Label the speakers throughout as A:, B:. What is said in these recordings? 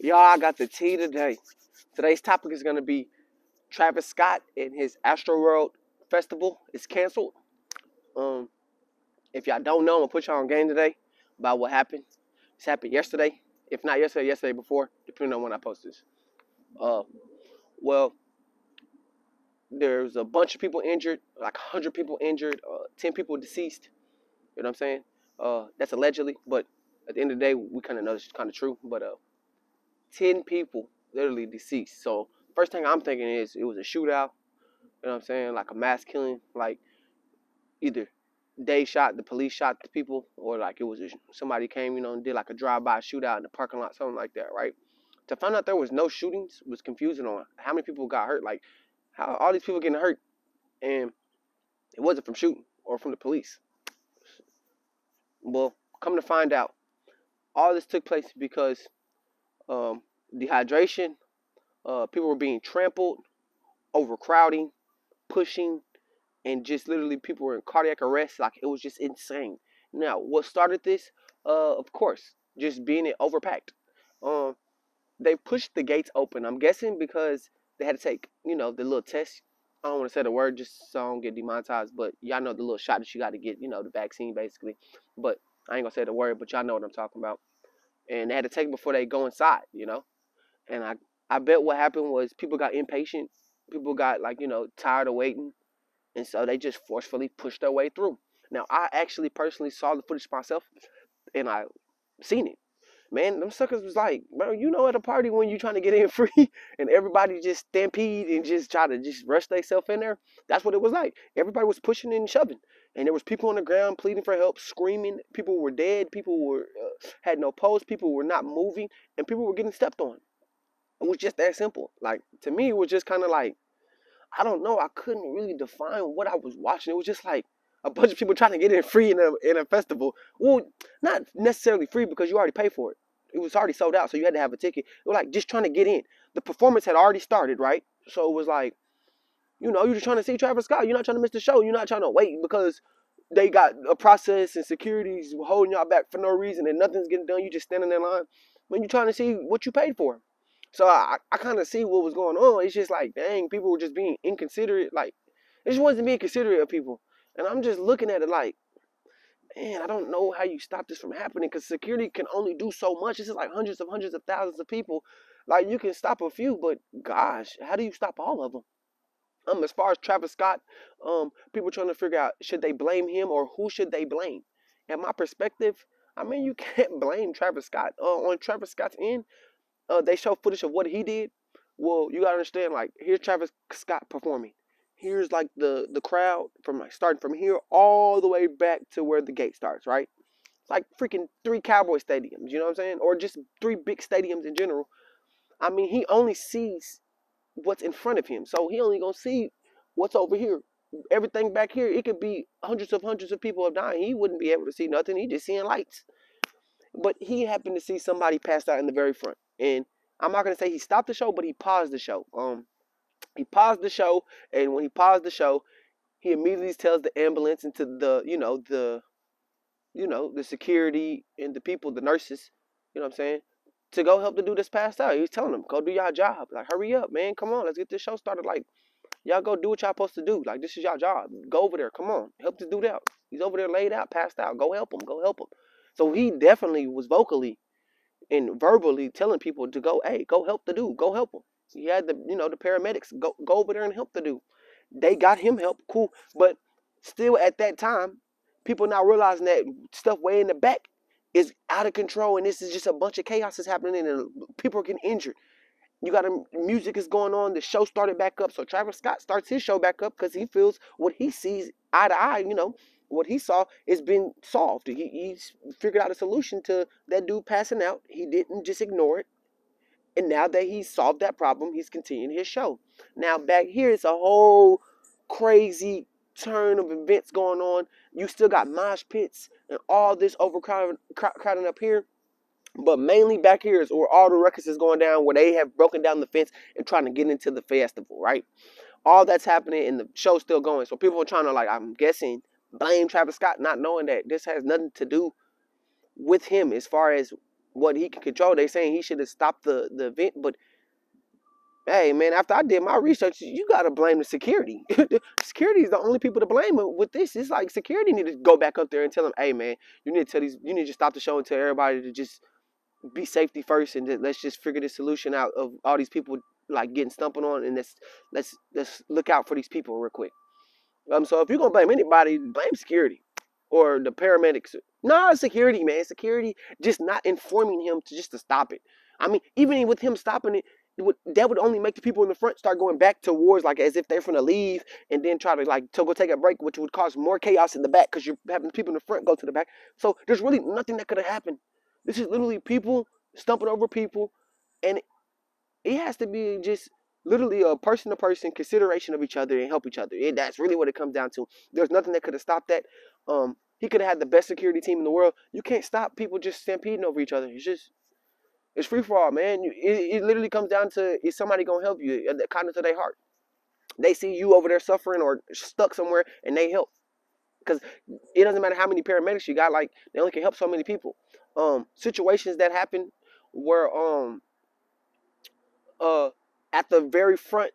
A: Y'all, I got the tea today. Today's topic is going to be Travis Scott and his AstroWorld festival is canceled. Um, if y'all don't know, I'm going to put y'all on game today about what happened. This happened yesterday. If not yesterday, yesterday before, depending on when I post this. Uh, well, there's a bunch of people injured, like 100 people injured, 10 people deceased. You know what I'm saying? That's allegedly, but at the end of the day, we kind of know it's kind of true. But 10 people literally deceased. So first thing I'm thinking is it was a shootout. You know what I'm saying? Like a mass killing. Like either the police shot the people, or like it was somebody came, and did like a drive-by shootout in the parking lot, something like that, right? To find out there was no shootings was confusing on how many people got hurt. Like how all these people getting hurt, and it wasn't from shooting or from the police. Well, come to find out, all this took place because um, dehydration. People were being trampled, overcrowding, pushing, and just literally people were in cardiac arrest. Like it was just insane. Now, what started this? Of course, just being it overpacked. Um, they pushed the gates open. I'm guessing because they had to take, the little test. I don't want to say the word just so I don't get demonetized, but y'all know the little shot that you got to get, the vaccine basically. But I ain't gonna say the word, but y'all know what I'm talking about. And they had to take it before they go inside. And I bet what happened was people got impatient. People got like, tired of waiting. And so they just forcefully pushed their way through. Now, I actually personally saw the footage myself, and I seen it. Man, them suckers was like, bro, at a party when you trying to get in free and everybody just stampede and just try to just rush themselves in there. That's what it was like. Everybody was pushing and shoving. And there was people on the ground pleading for help, screaming. People were dead. People were had no pulse. People were not moving. And people were getting stepped on. It was just that simple. Like, to me, it was just kind of like, I don't know. I couldn't really define what I was watching. It was just like a bunch of people trying to get in free in a festival. Well, not necessarily free because you already paid for it. It was already sold out, so you had to have a ticket. It was like just trying to get in. The performance had already started, right? So it was like, you're just trying to see Travis Scott. You're not trying to miss the show. You're not trying to wait because they got a process and security's holding y'all back for no reason and nothing's getting done. You just standing in line when you're trying to see what you paid for. So I kind of see what was going on. It's just like, dang, people were just being inconsiderate. Like, it just wasn't being considerate of people. And I'm just looking at it like, man, I don't know how you stop this from happening because security can only do so much. This is like hundreds of thousands of people. Like, you can stop a few, but gosh, how do you stop all of them? As far as Travis Scott, people trying to figure out should they blame him or who should they blame. In my perspective, I mean, you can't blame Travis Scott. On Travis Scott's end, they show footage of what he did. Well, you gotta understand, like, here's Travis Scott performing. Here's like the crowd from like starting from here all the way back to where the gate starts, right? It's like freaking 3 Cowboy stadiums, you know what I'm saying? Or just 3 big stadiums in general. I mean, he only sees what's in front of him. So he only gonna see what's over here. Everything back here, it could be hundreds of people have died. He wouldn't be able to see nothing. He just seeing lights. But he happened to see somebody passed out in the very front. And I'm not gonna say he stopped the show, but he paused the show. He paused the show, and when he paused the show, he immediately tells the ambulance and to the security and the people, the nurses, you know what I'm saying, to go help the dude that's passed out. He was telling them, go do y'all job. Like, hurry up, man. Come on, let's get this show started. Like, y'all go do what y'all supposed to do. Like, this is y'all job. Go over there. Come on. Help this dude out. He's over there laid out, passed out. Go help him. Go help him. So he definitely was vocally and verbally telling people to go, hey, go help the dude. Go help him. He had the paramedics go over there and help the dude. They got him help. Cool. But still at that time, people now realizing that stuff way in the back is out of control and this is just a bunch of chaos is happening and people are getting injured. You got music is going on. The show started back up. So Travis Scott starts his show back up because he feels what he sees eye to eye. What he saw is been solved. He's figured out a solution to that dude passing out. He didn't just ignore it. And now that he's solved that problem, he's continuing his show. Now back here, it's a whole crazy turn of events going on. You still got mosh pits and all this overcrowding up here. But mainly back here is where all the ruckus is going down, where they have broken down the fence and trying to get into the festival, right? All that's happening and the show's still going. So people are trying to, like, I'm guessing, blame Travis Scott, not knowing that this has nothing to do with him as far as what he can control. They saying he should have stopped the event, but hey, man, after I did my research, you gotta blame the security. Security is the only people to blame with this. It's like security need to go back up there and tell them, hey, man, you need to stop the show and tell everybody to just be safety first, and let's just figure this solution out of all these people like getting stumbled on, and let's look out for these people real quick. So if you're gonna blame anybody, blame security or the paramedics. No, security, man. Security just not informing him to stop it. I mean, even with him stopping it, that would only make the people in the front start going back towards like as if they're gonna leave, and then try to like to go take a break, which would cause more chaos in the back because you're having people in the front go to the back. So there's really nothing that could have happened. This is literally people stumping over people, and it has to be just literally a person to person consideration of each other and help each other. That's really what it comes down to. There's nothing that could have stopped that. He could have had the best security team in the world. You can't stop people just stampeding over each other. It's free for all, man. It literally comes down to, is somebody gonna help you at the kindness of their heart? They see you over there suffering or stuck somewhere, and they help. Because it doesn't matter how many paramedics you got. Like, they only can help so many people. Situations that happen where at the very front,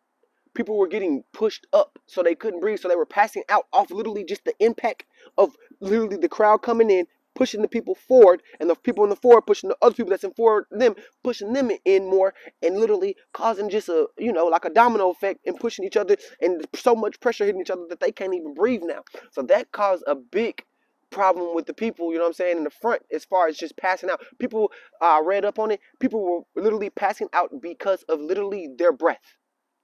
A: people were getting pushed up so they couldn't breathe, so they were passing out off literally just the impact of literally the crowd coming in, pushing the people forward, and the people in the forward pushing the other people that's in forward them, pushing them in more, and literally causing just a, like a domino effect, and pushing each other, and so much pressure hitting each other that they can't even breathe now. So that caused a big problem with the people, you know what I'm saying, in the front, as far as just passing out. People, read up on it, people were literally passing out because of literally their breath.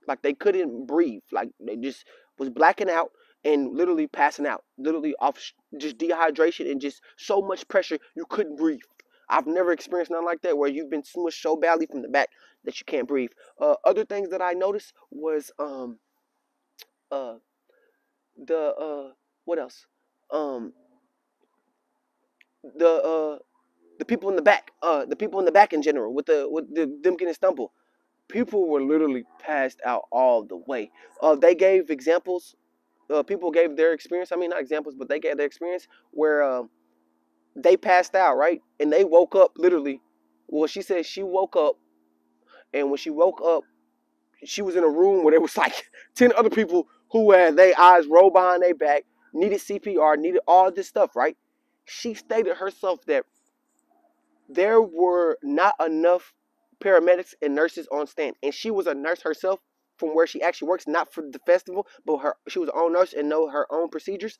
A: Like, they couldn't breathe. Like, they just was blacking out and literally passing out. Literally off just dehydration and just so much pressure you couldn't breathe. I've never experienced nothing like that where you've been smushed so badly from the back that you can't breathe. Other things that I noticed was uh what else? Um the people in the back. The people in the back in general with them getting stumbled. People were literally passed out all the way. They gave examples. People gave their experience. I mean, not examples, but they gave their experience where they passed out, right? And they woke up literally. Well, she said she woke up, and when she woke up, she was in a room where there was like 10 other people who had their eyes rolled behind their back, needed CPR, needed all this stuff, right? She stated herself that there were not enough paramedics and nurses on stand, and she was a nurse herself from where she actually works, not for the festival, but she was her own nurse and know her own procedures,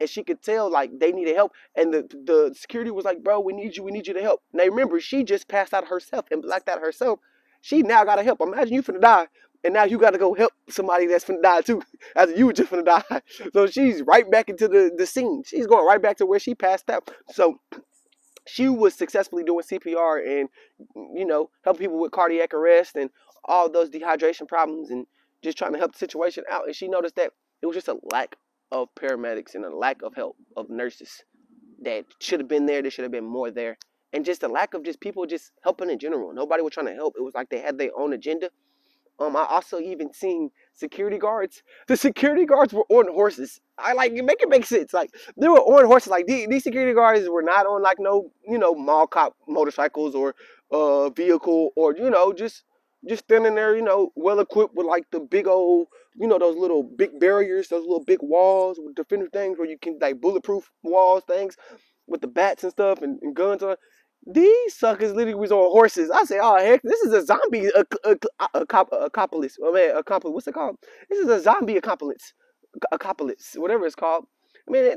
A: and she could tell like they needed help, and the security was like, bro, we need you to help. Now remember, she just passed out herself and blacked out herself. She now gotta help. Imagine you finna die, and now you gotta go help somebody that's finna die too, as you were just finna die. So she's right back into the scene. She's going right back to where she passed out. So she was successfully doing CPR and, helping people with cardiac arrest and all those dehydration problems, and just trying to help the situation out. And she noticed that it was just a lack of paramedics and a lack of help of nurses that should have been there. There should have been more there. And just a lack of just people just helping in general. Nobody was trying to help. It was like they had their own agenda. I also even seen security guards. The security guards were on horses. I like make it make sense. Like, they were on horses. Like, these security guards were not on like no mall cop motorcycles or vehicle, or just standing there, well equipped with like the big old, those little big barriers, those little big walls with defender things where you can like bulletproof walls things with the bats and stuff, and guns on. These suckers literally was on horses. I said, "Oh heck, this is a zombie apocalypse. Oh man, apocalypse. What's it called? This is a zombie apocalypse, whatever it's called. I mean,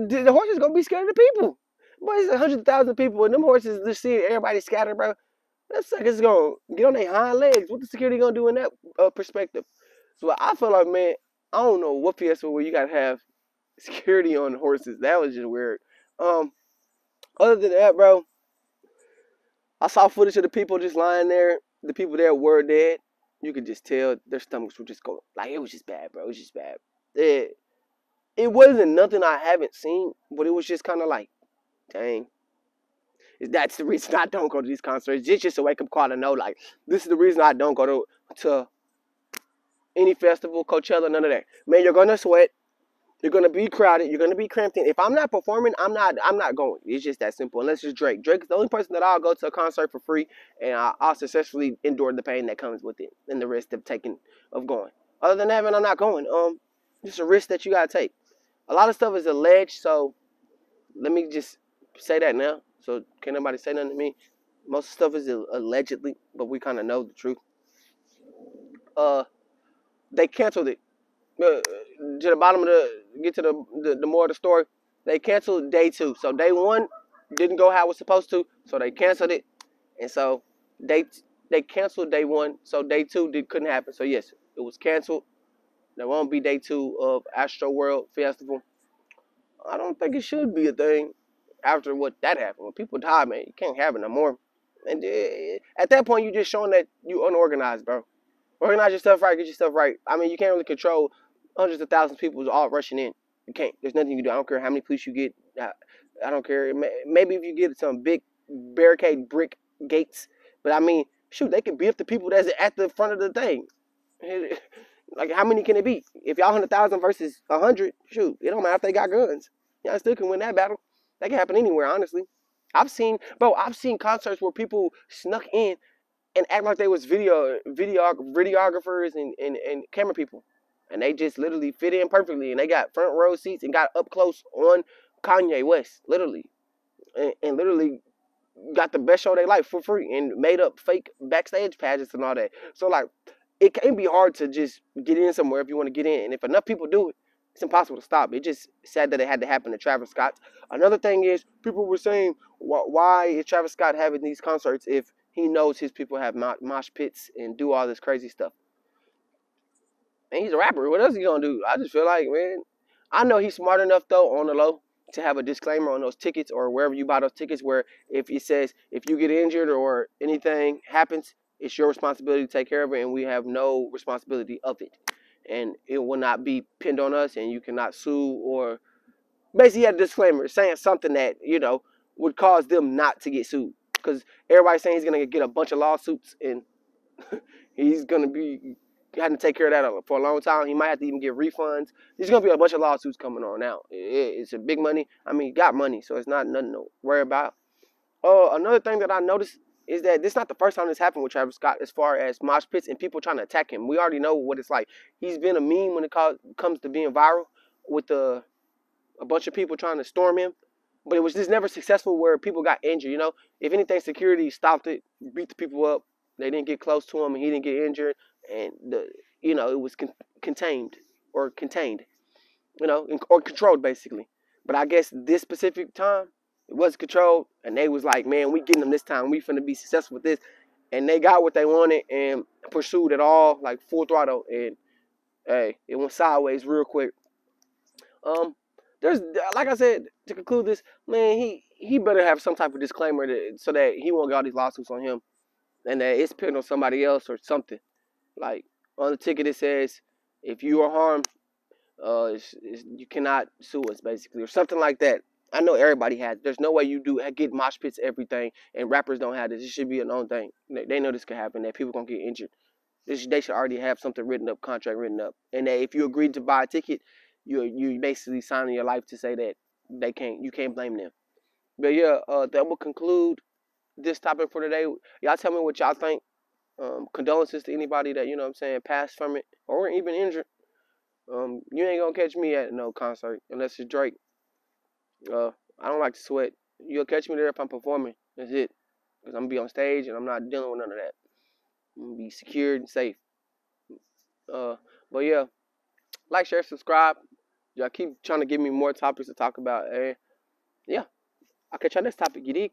A: the horses gonna be scared of the people. Boy, it's 100,000 people, and them horses just seeing everybody scattered, bro. That suckers gonna get on their hind legs. What the security gonna do in that perspective? So I feel like, man, I don't know what fiesta where you gotta have security on horses. That was just weird. Other than that, bro. I saw footage of the people just lying there. The people there were dead. You could just tell their stomachs were just going. Like, it was just bad, bro. It was just bad. It wasn't nothing I haven't seen, but it was just kind of like, dang. That's the reason I don't go to these concerts. It's just a wake-up call to know, like, this is the reason I don't go to any festival, Coachella, none of that. Man, you're going to sweat. You're gonna be crowded. You're gonna be cramped in. If I'm not performing, I'm not going. It's just that simple. Unless it's Drake. Drake is the only person that I'll go to a concert for free, and I'll successfully endure the pain that comes with it and the risk of going. Other than that, man, I'm not going. It's a risk that you gotta take. A lot of stuff is alleged, so let me just say that now. So can nobody say nothing to me? Most stuff is allegedly, but we kind of know the truth. Uh, they canceled it. To the bottom of get to the more of the story, they canceled day 2. So day 1 didn't go how it was supposed to, so they canceled it, and so they they canceled day 1, so day 2 couldn't happen. So yes, it was canceled. There won't be day 2 of AstroWorld Festival. I don't think it should be a thing after what that happened. When people die, man, you can't have it no more. And at that point, you're just showing that you unorganized, bro. Organize your stuff right, get your stuff right. I mean, you can't really control hundreds of thousands of people all rushing in. You can't. There's nothing you can do. I don't care how many police you get. I don't care. Maybe if you get some big barricade brick gates. But I mean, shoot, they can beat up the people that's at the front of the thing. Like, how many can it be? If y'all 100,000 versus 100, shoot, it don't matter if they got guns. Y'all still can win that battle. That can happen anywhere, honestly. I've seen concerts where people snuck in and act like they was videographers and camera people. And they just literally fit in perfectly. And they got front row seats and got up close on Kanye West, literally. And literally got the best show of their life for free and made up fake backstage pageants and all that. So, like, it can be hard to just get in somewhere if you want to get in. And if enough people do it, it's impossible to stop. It's just sad that it had to happen to Travis Scott. Another thing is, people were saying, why is Travis Scott having these concerts if he knows his people have mosh pits and do all this crazy stuff? And he's a rapper. What else is he going to do? I just feel like, man, I know he's smart enough, though, on the low, to have a disclaimer on those tickets or wherever you buy those tickets where if it says if you get injured or anything happens, it's your responsibility to take care of it, and we have no responsibility of it. And it will not be pinned on us, and you cannot sue or basically he had a disclaimer saying something that, would cause them not to get sued. Because everybody's saying he's going to get a bunch of lawsuits, and he's going to be having to take care of that for a long time. He might have to even get refunds. There's going to be a bunch of lawsuits coming on now. It's a big money. I mean, he got money, so it's not nothing to worry about. Another thing that I noticed is that this is not the first time this happened with Travis Scott as far as mosh pits and people trying to attack him. We already know what it's like. He's been a meme when it comes to being viral with a bunch of people trying to storm him. But it was just never successful where people got injured, If anything, security stopped it, beat the people up. They didn't get close to him and he didn't get injured. And, it was contained, or controlled, basically. But I guess this specific time, it was controlled, and they was like, man, we getting them this time. We finna be successful with this. And they got what they wanted and pursued it all, like full throttle. And, hey, it went sideways real quick. There's, like I said, to conclude this, man, he better have some type of disclaimer so that he won't get all these lawsuits on him and that it's pinned on somebody else or something. Like, on the ticket it says, if you are harmed, you cannot sue us, basically, or something like that. I know everybody has. There's no way you get mosh pits, everything, and rappers don't have this. It should be a known thing. They know this could happen, that people going to get injured. They should already have something written up, contract written up. And that if you agreed to buy a ticket, you basically signing your life to say that you can't blame them. But yeah, that will conclude this topic for today. Y'all tell me what y'all think. Condolences to anybody that, passed from it or even injured. You ain't gonna catch me at no concert unless it's Drake. I don't like to sweat. You'll catch me there if I'm performing. That's it. Because I'm gonna be on stage and I'm not dealing with none of that. I'm gonna be secured and safe. But yeah, like, share, subscribe. Y'all keep trying to give me more topics to talk about. And yeah, I'll catch y'all next topic. You dig?